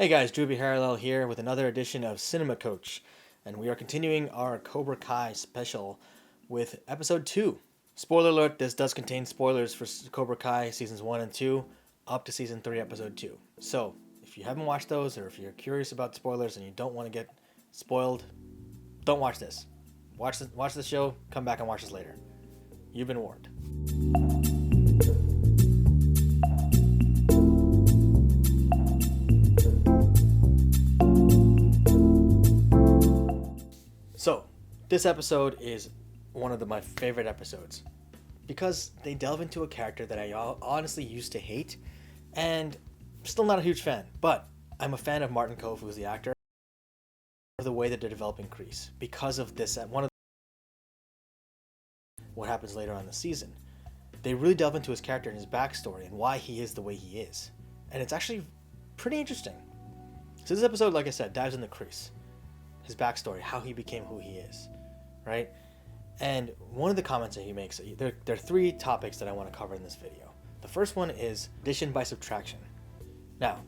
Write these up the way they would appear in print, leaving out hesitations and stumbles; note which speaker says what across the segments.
Speaker 1: Hey guys, Drew Parallel here with another edition of Cinema Coach, and we are continuing our Cobra Kai special with episode 2. Spoiler alert, this does contain spoilers for Cobra Kai seasons 1 and 2 up to season 3 episode 2. So, if you haven't watched those or if you're curious about spoilers and you don't want to get spoiled, don't watch this. Watch the show, come back and watch this later. You've been warned. So, this episode is one of my favorite episodes because they delve into a character that I honestly used to hate and still not a huge fan, but I'm a fan of Martin Kove, who's the actor, of the way that they're developing Kreese because of this, one of what happens later on in the season. They really delve into his character and his backstory and why he is the way he is, and it's actually pretty interesting. So this episode, like I said, dives into Kreese, his backstory, how he became who he is, right? And one of the comments that he makes, there are 3 topics that I want to cover in this video. The first one is addition by subtraction. Now,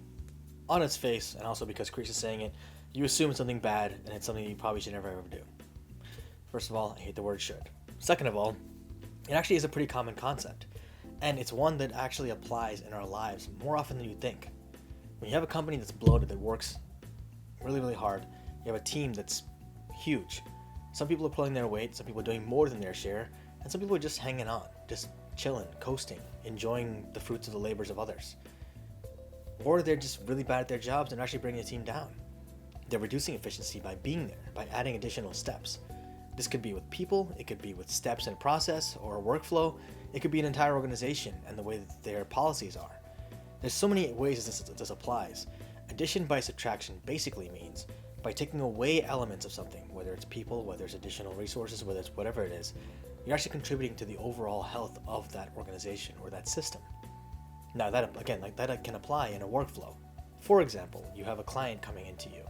Speaker 1: on its face, and also because Kreese is saying it, you assume it's something bad, and it's something you probably should never ever do. First of all, I hate the word should. Second of all, it actually is a pretty common concept, and it's one that actually applies in our lives more often than you think. When you have a company that's bloated, that works really, really hard, you have a team that's huge. Some people are pulling their weight, some people are doing more than their share, and some people are just hanging on, just chilling, coasting, enjoying the fruits of the labors of others. Or they're just really bad at their jobs and actually bringing the team down. They're reducing efficiency by being there, by adding additional steps. This could be with people, it could be with steps in a process or a workflow, it could be an entire organization and the way that their policies are. There's so many ways this applies. Addition by subtraction basically means by taking away elements of something, whether it's people, whether it's additional resources, whether it's whatever it is, you're actually contributing to the overall health of that organization or that system. Now that, again, that can apply in a workflow. For example, you have a client coming into you.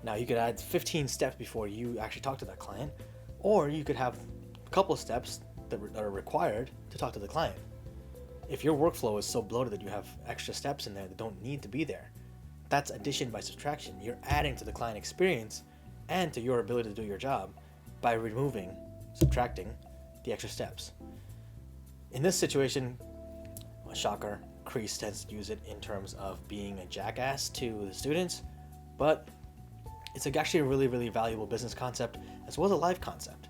Speaker 1: Now you could add 15 steps before you actually talk to that client, or you could have a couple of steps that are required to talk to the client. If your workflow is so bloated that you have extra steps in there that don't need to be there, that's addition by subtraction. You're adding to the client experience and to your ability to do your job by subtracting the extra steps. In this situation, a shocker, Kreese tends to use it in terms of being a jackass to the students, but it's actually a really, really valuable business concept as well as a life concept.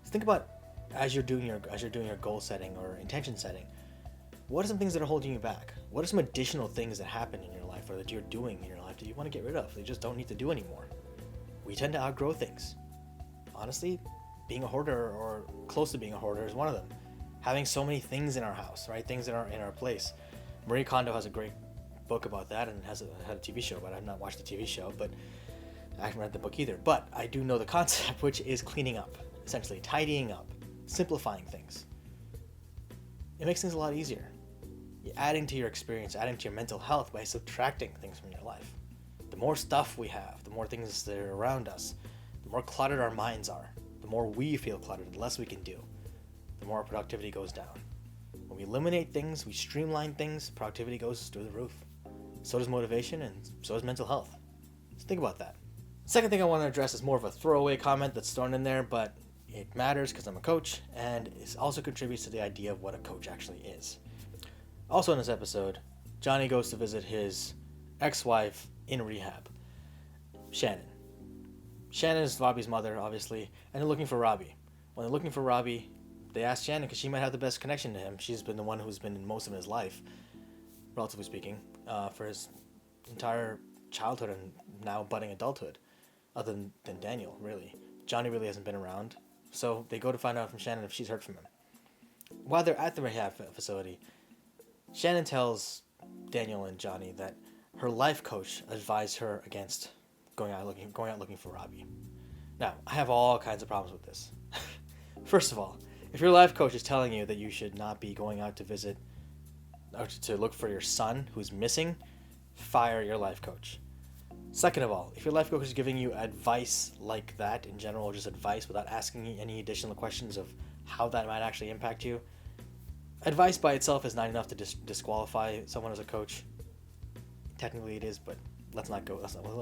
Speaker 1: So think about as you're doing your goal setting or intention setting, what are some things that are holding you back? What are some additional things that happen in your life or that you're doing in your life that you want to get rid of, that you just don't need to do anymore? We tend to outgrow things. Honestly, being a hoarder or close to being a hoarder is one of them. Having so many things in our house, right? Things that are in our place. Marie Kondo has a great book about that and had a TV show, but I've not watched the TV show, but I haven't read the book either. But I do know the concept, which is cleaning up, essentially tidying up, simplifying things. It makes things a lot easier. You're adding to your experience, adding to your mental health by subtracting things from your life. The more stuff we have, the more things that are around us, the more cluttered our minds are, the more we feel cluttered, the less we can do, the more our productivity goes down. When we eliminate things, we streamline things, productivity goes through the roof. So does motivation and so does mental health. So think about that. Second thing I want to address is more of a throwaway comment that's thrown in there, but it matters because I'm a coach and it also contributes to the idea of what a coach actually is. Also in this episode, Johnny goes to visit his ex-wife in rehab, Shannon. Shannon is Robbie's mother, obviously, and they're looking for Robbie. When they're looking for Robbie, they ask Shannon because she might have the best connection to him. She's been the one who's been in most of his life, relatively speaking, for his entire childhood and now budding adulthood, other than Daniel, really. Johnny really hasn't been around, so they go to find out from Shannon if she's heard from him. While they're at the rehab facility, Shannon tells Daniel and Johnny that her life coach advised her against going out looking for Robbie. Now, I have all kinds of problems with this. First of all, if your life coach is telling you that you should not be going out to visit or to look for your son who's missing, fire your life coach. Second of all, if your life coach is giving you advice like that in general, just advice without asking any additional questions of how that might actually impact you, advice by itself is not enough to disqualify someone as a coach. Technically it is, but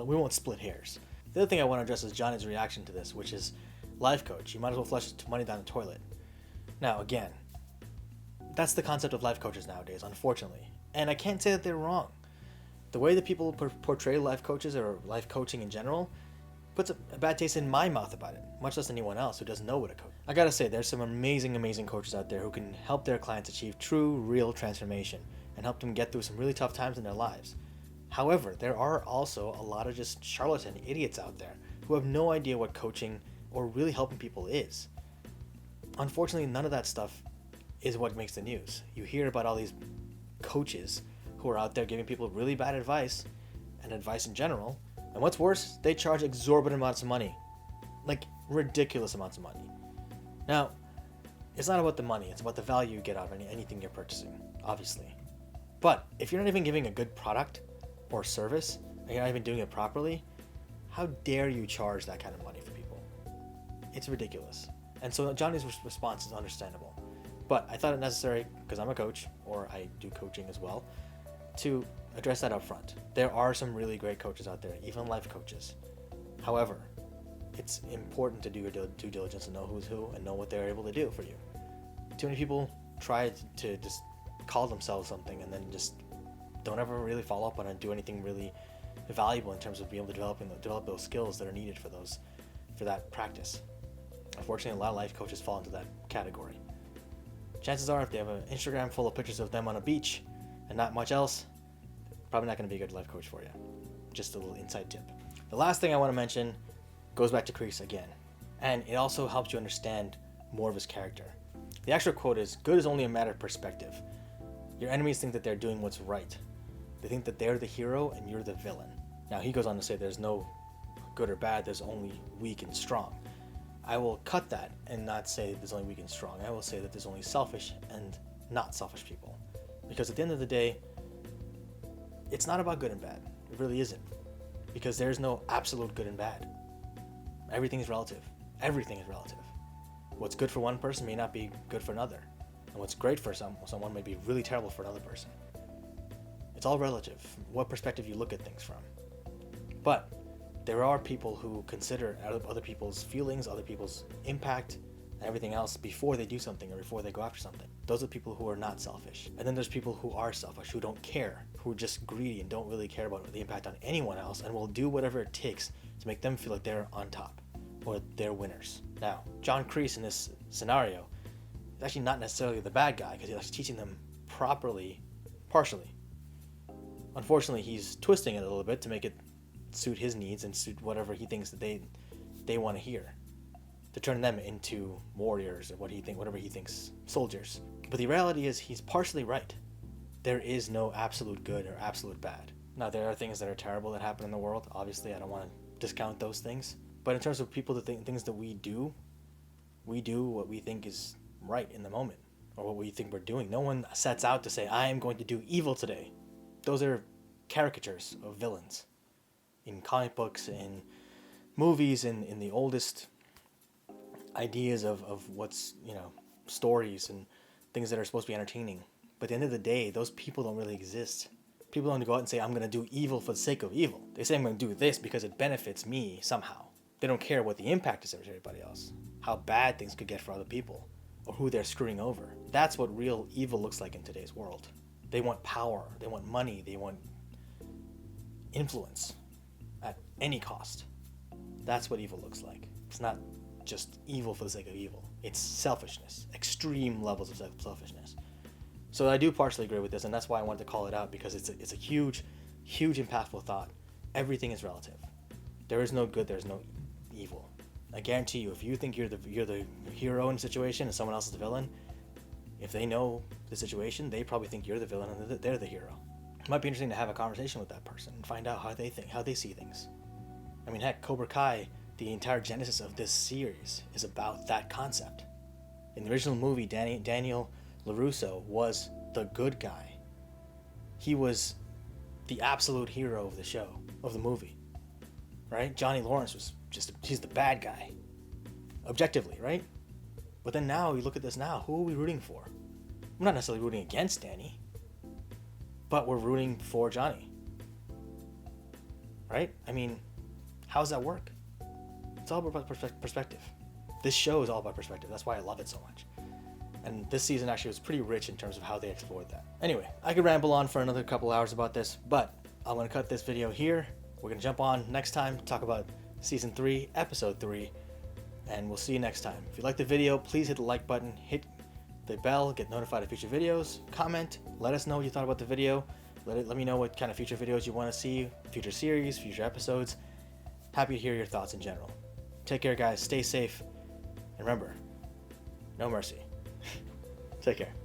Speaker 1: we won't split hairs. The other thing I want to address is Johnny's reaction to this, which is life coach. You might as well flush money down the toilet. Now, again, that's the concept of life coaches nowadays, unfortunately. And I can't say that they're wrong. The way that people portray life coaches or life coaching in general puts a bad taste in my mouth about it, much less anyone else who doesn't know what a coach is. I gotta say, there's some amazing coaches out there who can help their clients achieve true, real transformation and help them get through some really tough times in their lives. However, there are also a lot of just charlatan idiots out there who have no idea what coaching or really helping people is. Unfortunately, none of that stuff is what makes the news. You hear about all these coaches who are out there giving people really bad advice and advice in general. And what's worse, they charge exorbitant amounts of money. Like ridiculous amounts of money. Now, it's not about the money, it's about the value you get out of anything you're purchasing, obviously. But if you're not even giving a good product or service, and you're not even doing it properly, how dare you charge that kind of money for people? It's ridiculous. And so Johnny's response is understandable. But I thought it necessary, because I'm a coach, or I do coaching as well, to address that up front. There are some really great coaches out there, even life coaches. However, it's important to do your due diligence and know who's who and know what they're able to do for you. Too many people try to just call themselves something and then just don't ever really follow up on it and do anything really valuable in terms of being able to develop those skills that are needed for that practice. Unfortunately, a lot of life coaches fall into that category. Chances are, if they have an Instagram full of pictures of them on a beach and not much else, probably not going to be a good life coach for you. Just a little inside tip. The last thing I want to mention goes back to Kreese again, and it also helps you understand more of his character. The actual quote is, "Good is only a matter of perspective. Your enemies think that they're doing what's right. They think that they're the hero and you're the villain." Now, he goes on to say there's no good or bad, there's only weak and strong. I will cut that and not say there's only weak and strong. I will say that there's only selfish and not selfish people. Because at the end of the day, it's not about good and bad. It really isn't. Because there's no absolute good and bad. Everything is relative. Everything is relative. What's good for one person may not be good for another. And what's great for someone may be really terrible for another person. It's all relative, what perspective you look at things from. But there are people who consider other people's feelings, other people's impact, and everything else before they do something or before they go after something. Those are people who are not selfish. And then there's people who are selfish, who don't care, who are just greedy and don't really care about the impact on anyone else and will do whatever it takes to make them feel like they're on top or they're winners. Now, John Kreese in this scenario is actually not necessarily the bad guy because he's actually teaching them properly, partially. Unfortunately, he's twisting it a little bit to make it suit his needs and suit whatever he thinks that they want to hear, to turn them into warriors or whatever he thinks soldiers. But the reality is he's partially right. There is no absolute good or absolute bad. Now, there are things that are terrible that happen in the world. Obviously, I don't want to discount those things. But in terms of people, things that we do what we think is right in the moment or what we think we're doing. No one sets out to say, I am going to do evil today. Those are caricatures of villains. In comic books, in movies, in the oldest ideas of what's, stories and things that are supposed to be entertaining. But at the end of the day, those people don't really exist. People don't go out and say, I'm going to do evil for the sake of evil. They say, I'm going to do this because it benefits me somehow. They don't care what the impact is for everybody else, how bad things could get for other people, or who they're screwing over. That's what real evil looks like in today's world. They want power, they want money, they want influence. At any cost. That's what evil looks like. It's not just evil for the sake of evil. It's selfishness, extreme levels of selfishness. So I do partially agree with this, and that's why I wanted to call it out, because it's a huge, huge impactful thought. Everything is relative. There is no good, there is no evil. I guarantee you, if you think you're the hero in a situation and someone else is the villain, if they know the situation, they probably think you're the villain and they're the hero. It might be interesting to have a conversation with that person and find out how they think, how they see things. I mean, heck, Cobra Kai, the entire genesis of this series is about that concept. In the original movie, Daniel LaRusso was the good guy. He was the absolute hero of the show, of the movie, right? Johnny Lawrence was he's the bad guy, objectively, right? But then now, you look at this now, who are we rooting for? We're not necessarily rooting against Danny, but we're rooting for Johnny. right? I mean, how does that work? It's all about perspective. This show is all about perspective. That's why I love it so much. And this season actually was pretty rich in terms of how they explored that. Anyway, I could ramble on for another couple hours about this, but I'm going to cut this video here. We're going to jump on next time, talk about Season 3, Episode 3, and we'll see you next time. If you like the video, please hit the like button, hit the bell, get notified of future videos, comment, let us know what you thought about the video. Let me know what kind of future videos you want to see, future series, future episodes. Happy to hear your thoughts in general. Take care, guys. Stay safe. And remember, no mercy. Take care.